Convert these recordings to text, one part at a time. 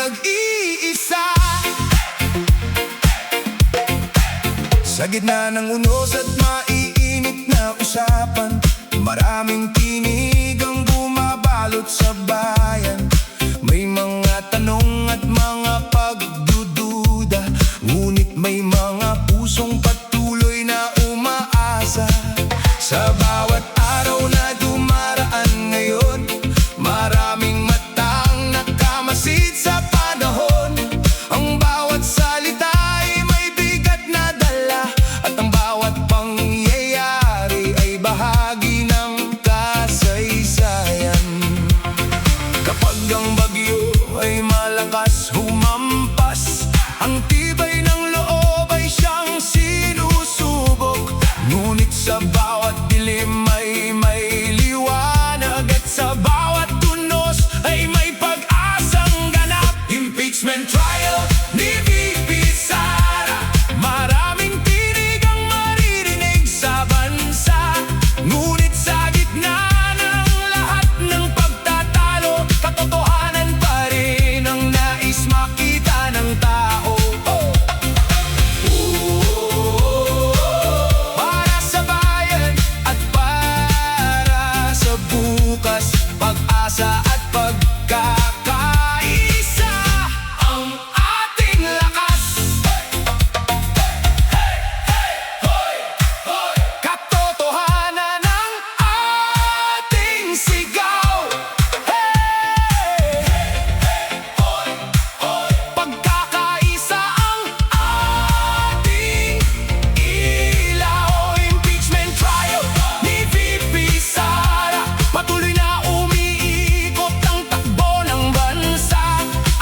nag-iisa. Sa gitna ng unos at maiinit na usapan, maraming tinig ang bumabalot sa bayan. May mga tanong at mga pagdududa, ngunit may mga pusong patuloy na umaasa. Sa bawat araw na dumaraan ngayon, maraming matang nakamasid sa panahon. Ang bawat salita ay may bigat na dala, at ang bawat pangyayari ay bahagi ng kasaysayan. Kapag ang bagyo ay malakas humampas, ang tibay ng loob ay siyang sinusubok. Ngunit sa bawat dilim ay may liwanag, at sa bawat tunos ay may pag-asang ganap. Impeachment trial ni VP Sara, maraming tinig ang maririnig sa bansa. Ngunit sa gitna ng lahat ng pagtatalo, katotohanan pa rin ang nais makita ng tao. Para sa bayan at para sa bukas, pag-asa at pagkakaisa ang ating lakas. Katotohanan ang ating sigaw. Pagkakaisa ang ating ilaw. Impeachment trial ni VP Sara, patuloy na umiikot ang takbo ng bansa.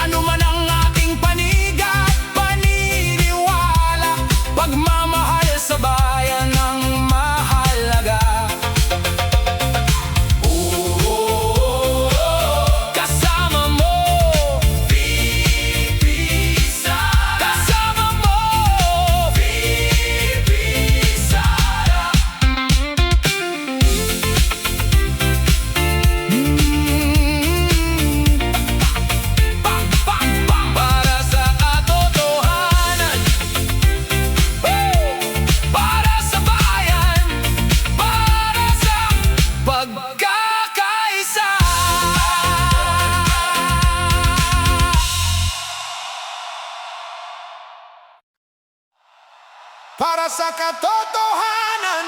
Ano man ang ating panigat, paniniwala, pagmamahal sa bayan ang mahalaga. Kasama mo, VP Sara. Kasama mo, VP Sara. Para sa katotohanan, para sa bayan, para sa pagkakaisa. Para sa katotohanan,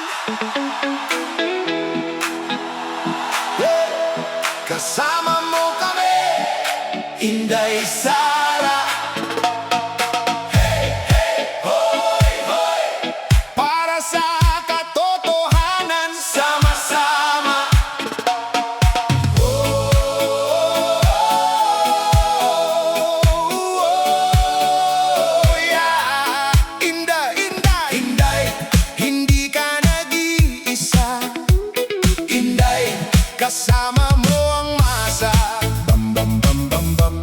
kasama mo kami, Inday Sara. Para sa katotohanan, sama-sama. Yeah. Inday, Inday, Inday, hindi ka nag-iisa. Inday, kasama mo ang masa. Bam, bam, bam, bam, bam.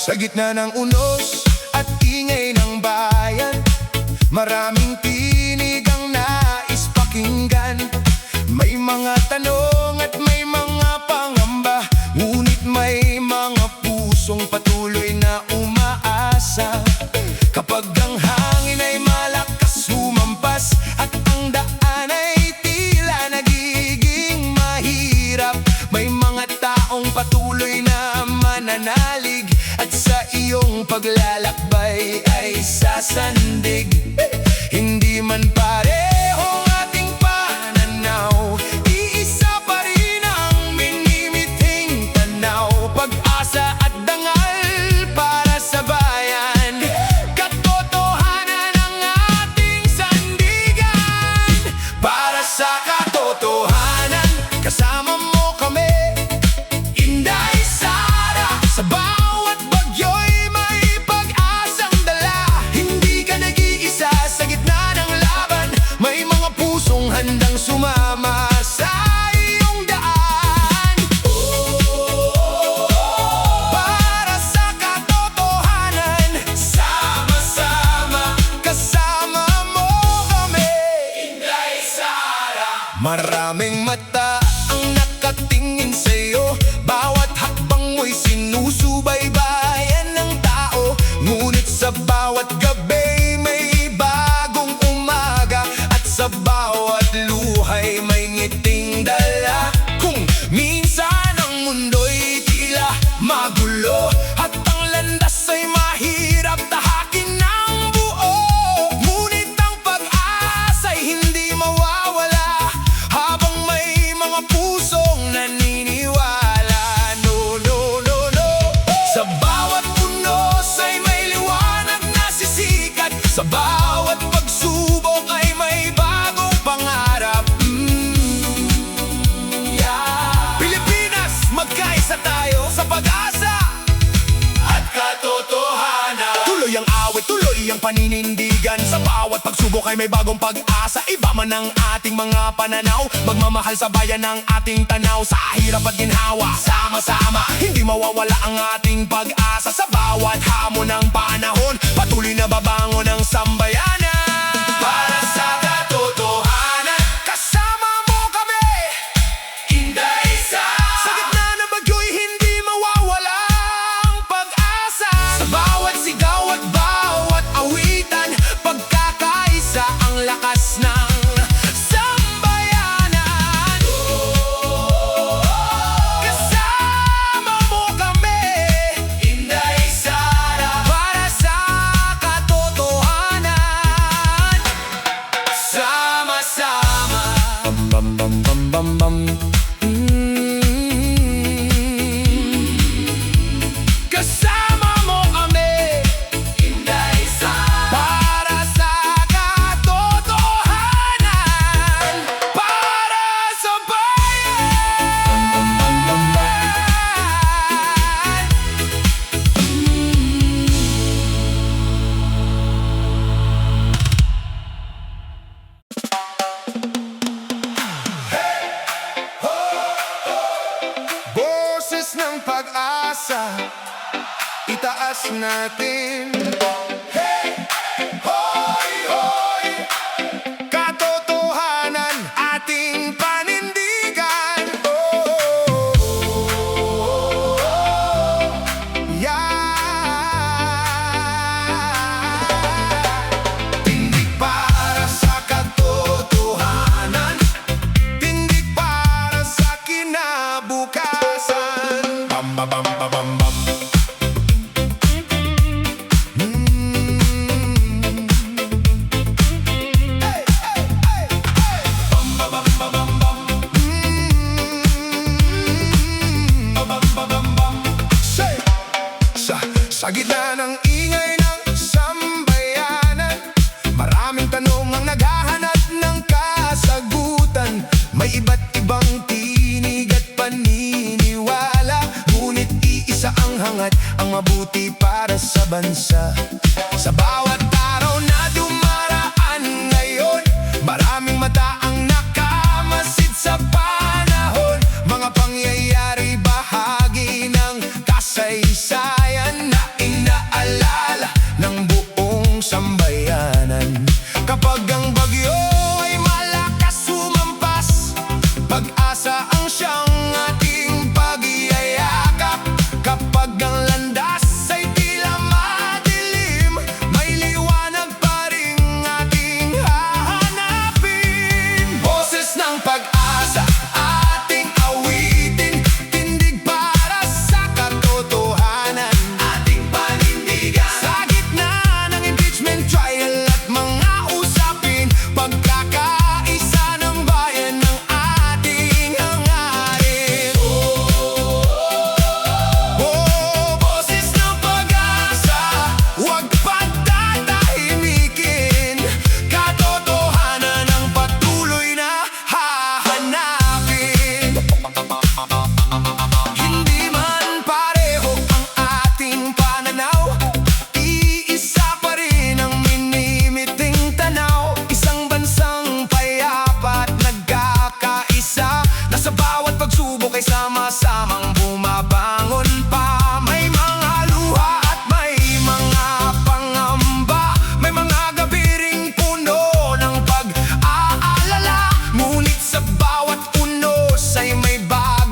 Sa gitna ng unos at ingay ng bayan, maraming tinig ang nais pakinggan. May mga tanong at may mga pangamba, ngunit may mga pusong patuloy na umaasa. Kapag ang hangin ay malakas humampas at ang daan ay tila nagiging mahirap, may mga taong patuloy na mananalig, at sa iyong paglalakbay ay sasandig. Hindi man pareho ang ating pananaw, iisa pa rin ang minimithing tanaw. Pag-asa at dangal para sa bayan, katotohanan ang ating sandigan. Para sa katotohanan, kasama mo kami, Inday Sara. Sa bawat bagyo'y may pag-asang dala, hindi ka nag-iisa sa gitna ng laban. nakatingin sa'yo. Bawat hakbang mo'y sinusubaybayan ng tao. Ngunit sa bawat gabi may bagong umaga, at sa bawat luhay may ngiting dala. Kung minsan ang mundo'y tila magulo, at ang landas ay mahirap tahakin ng buo, ngunit ang pag-asa'y hindi mawawala habang may mga pusong naniniwala. No, no, no, no. Sa bawat unos ay may liwanag na sisikat, sa bawat pagsubok ay may bagong pangarap. Yeah. Pilipinas, magkaisa tayo sa pag-asa at katotohanan. Tuloy ang awit, tuloy ang paninindigan, sa bawat pagsubok ay may bagong pag-asa. Iba man ang ating mga pananaw, magmamahal sa bayan ng ating tanaw. Sa hirap at ginhawa, sama-sama, hindi mawawala ang ating pag-asa. Sa bawat hamon ng panahon, patuloy na babangon ang sambayanan. Para sa katotohanan, kasama mo kami, Inday Sara. Sa gitna ng bagyo'y hindi mawawala ang pag-asa. Sa bawat sigaw at bawat awitan, pagkakaisa ang lakas ng sambayanan. Kasama mo kami, Inday Sara. Para sa katotohanan, sama-sama. Bam bam bam bam bam. Kasama mo kami, Inday Sara. Para sa katotohanan, para sa bayan. Boses ng pag-asa, itaas natin. Hey! Hoy! Hoy! Katotohanan, ating panindigan. Yeah! Tindig para sa katotohanan, tindig para sa kinabukasan. Bam bam bam bam bam bam. Hey, hey, hey, hey. Bam bam bam bam bam bam. Bam bam bam bam bam. Say. Sa gitna ng ingay ng sambayanan, maraming tanong ang naghahanap ng kasagutan. May iba't ibang tinig at paniniwala, ngunit iisa ang hangat, ang mabuti para sa bansa. Sa bawat araw na dumaraan ngayon, maraming mata ang nakamasid sa panahon. Mga pangyayari bahagi ng kasaysayan na inaalala ng buong sambayanan. Kapag ang bagyo ay malakas sumampas, pag-asa ang siyang ating pag-iyayakap. Kapag ang landas ay tila madilim, may liwanag pa rin ating hahanapin. Boses ng pag-asa, ating awitin, tindig para sa katotohanan, ating panindigan. Sa gitna ng impeachment trial at mga usapin, pagkakaisa ng bayan ng ating hangarin. Boses ng pag-asa, huwag patatahimikin. Katotohanan ang patuloy na hahanapin. Hindi man pareho ang ating pananaw, iisa pa rin ang minimiting tanaw. Isang bansang payapa at nagkakaisa, na sa bawat pagsubok ay sama-samang bumabangon pa. May mga luha at may mga pangamba, may mga gabi ring puno ng pag-aalala, ngunit sa bawat unos ay may bago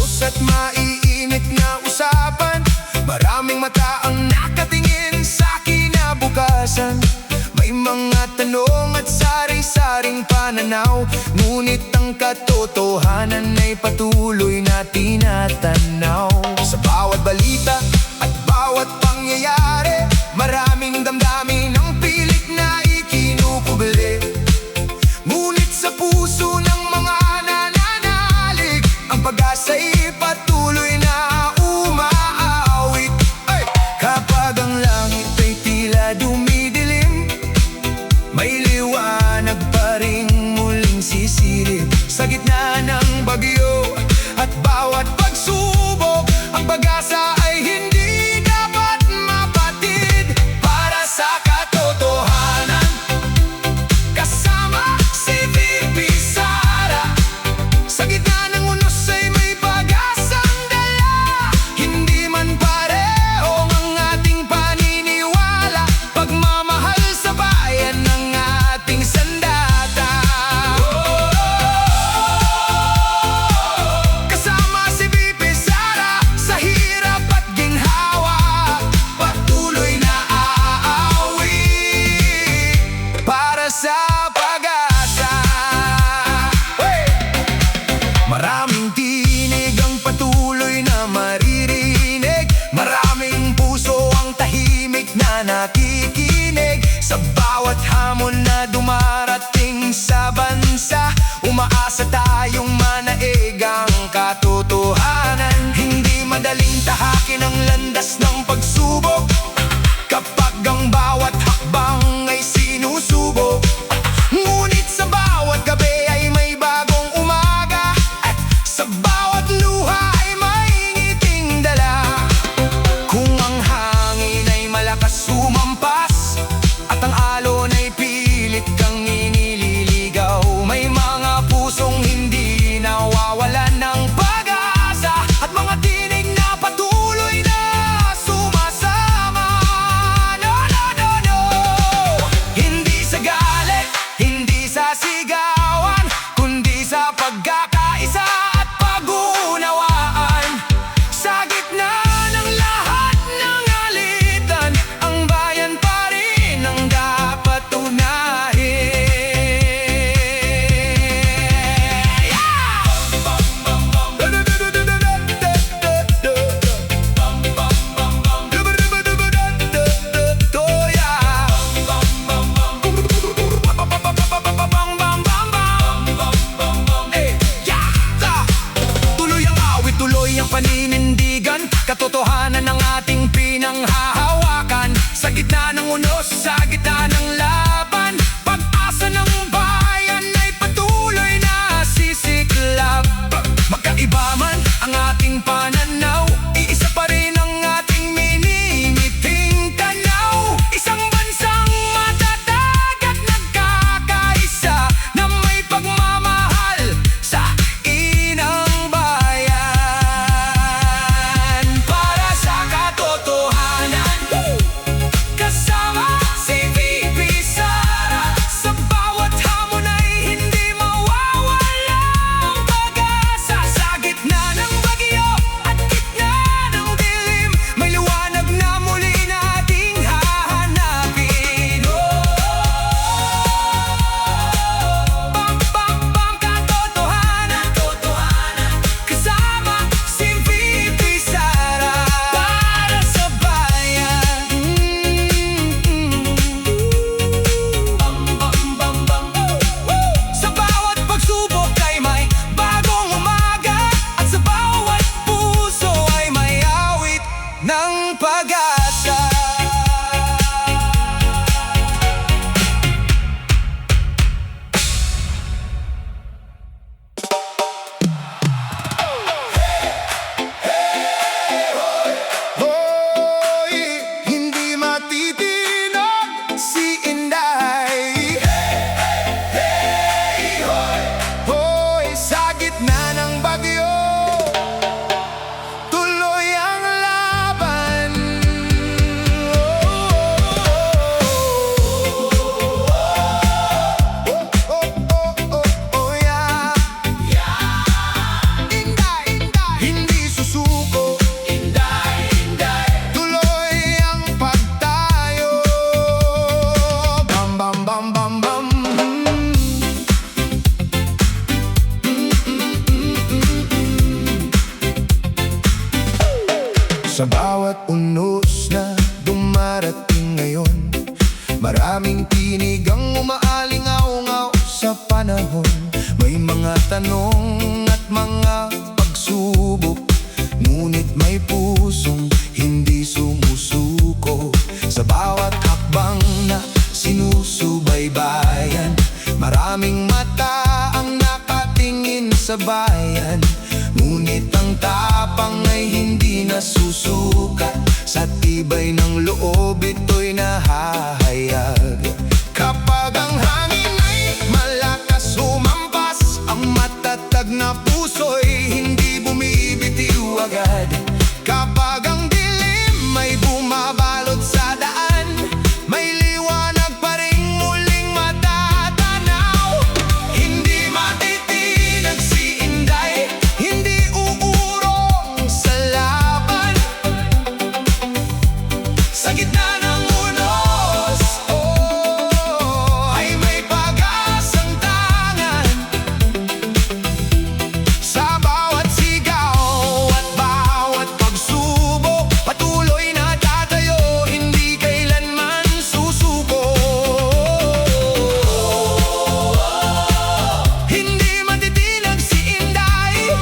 unos at maiinit na usapan. Maraming mata ang nakatingin sa kinabukasan. May mga tanong at sari-saring pananaw, ngunit ang katotohanan ay patuloy na tinatanaw. Sa bawat balita at bawat pangyayari, maraming damdamin ang pilit na ikinukubli. Ngunit sa puso ng mga nananalig, ang pag-asa'y patuloy na umaawit. Kapag ang langit ay tila dumidilim, may liwanag pa ring muling sisilip. Sa gitna ng bagyo at bawat pagsubok, ang pag-asa ay hindi dapat mapatid. Para sa katotohanan, kasama si VP Sara. Sa gitna ng unos ay may pag-asang dala. Hindi man pareho ang ating paniniwala, pagmamahal sa bayan ng ating sandata. Kasama si VP Sara sa hirap at ginhawa, patuloy na aawi para sa pag-asa. Maraming tinig ang patuloy na maririnig, maraming puso ang tahimik na nakikinig. Sa bawat hamon na dumarating sa bansa, umaasa tayong manaig ang katotohanan. Hindi madaling tahakin ang landas ng pagsubok, kapag ang bawat hakbang ay sinusubok. Ngunit sa bawat gabi ay may bagong umaga, at sa bawat luha ay may ngiting dala. Kung ang hangin ay malakas sumampas, at ang alon ay pilit kang inililigaw, may mga pusong hindi nawawalan ng pag-asa, at mga tinig na patuloy na sumasama. No, no, no, no. Hindi sa galit, hindi sa sigawan, kundi sa pagkakaisa at pag-uunawaan. Sa gitna ng lahat ng alitan, ang bayan pa rin ang dapat unahin. Tuloy ang awit, tuloy ang paninindigan, katotohanan ng ating pinanghahawakan. Sa gitna ng unos, sa gitna ng laban, pag-asa ng bayan ay patuloy na sisiklab. Magkaiba man ang ating pananaw, iisa pa rin ang ating minimiting tanaw. Isang bansang matatag at nagkakaisa, na may pagmamahal sa inang bayan. Para sa Sa bawat unos na dumarating ngayon, maraming tinig ang umaalingaw-ngaw sa panahon. May mga tanong at mga pagsubok, ngunit may pusong hindi sumusuko. Sa bawat hakbang na sinusubaybayan, maraming mata ang nakatingin sa bayan. Ngunit ang tapang ay hindi nasusukat, sa tibay ng loob ito'y nahahayag. Kapag ang hangin ay malakas humampas, ang matatag na puso'y hindi bumibitiw agad. Kapag ang dilim ay bumabalot sa daan, may liwanag pa rin muling matatanaw. Hindi matitinag si Inday, hindi uurong sa laban. Sa gitna ng unos, ay may pag-asang tangan. Sa bawat sigaw at bawat pagsubok, patuloy na tatayo, hindi kailanman susuko. Hindi matitinag si Inday,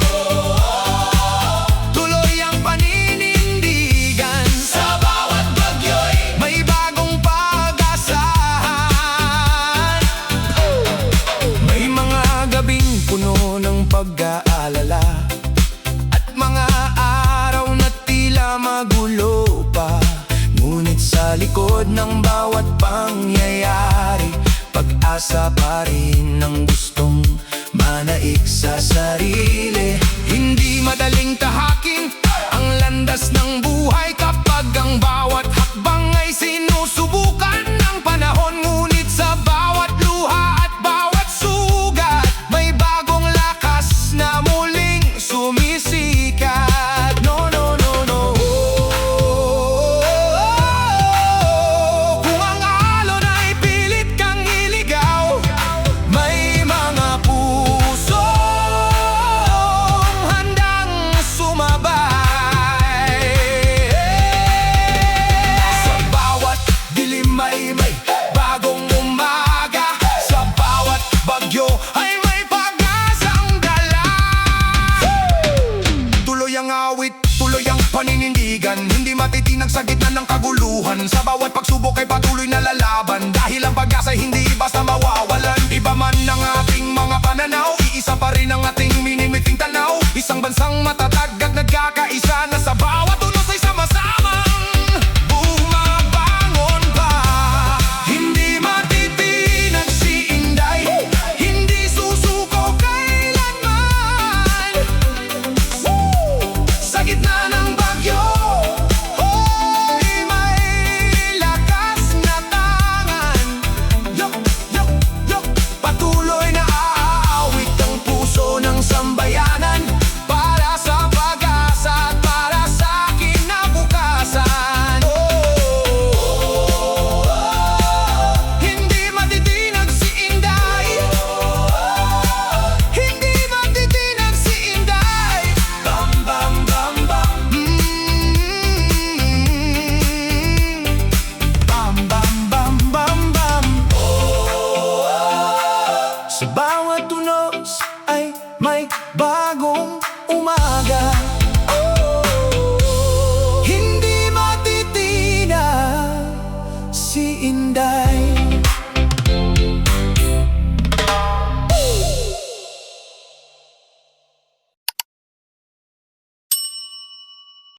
tuloy ang paninindigan. Sa bawat bagyo'y may bagong pag-asahan. May mga gabing puno ng pag-aalala, at mga araw na tila magulo pa. Ngunit sa likod ng bawat pangyayari, pag-asa pa rin ang gustong manaig sa sarili. Hindi madaling tahakin ang landas ng buhay kapag ang bawat hakbang ay sinusubukan ng panahon. Ngunit sa bawat luha at bawat sugat, may bagong lakas na muling sumisikat. No, no, no, no. Kung ang alon ay pilit kang iligaw, may mga pusong handang sumabay. Sa bawat dilim ay may bagong umaga, sa bawat bagyo ay may pag-asang dala. Tuloy ang awit, tuloy ang paninindigan, hindi matitinag sa gitna ng kaguluhan. Sa bawat pagsubok ay patuloy na lalaban, dahil ang pag-asa ay hindi basta mawawalan. Iba man ang ating mga pananaw, iisa pa rin ang ating minimiting tanaw. Isang bansang matatag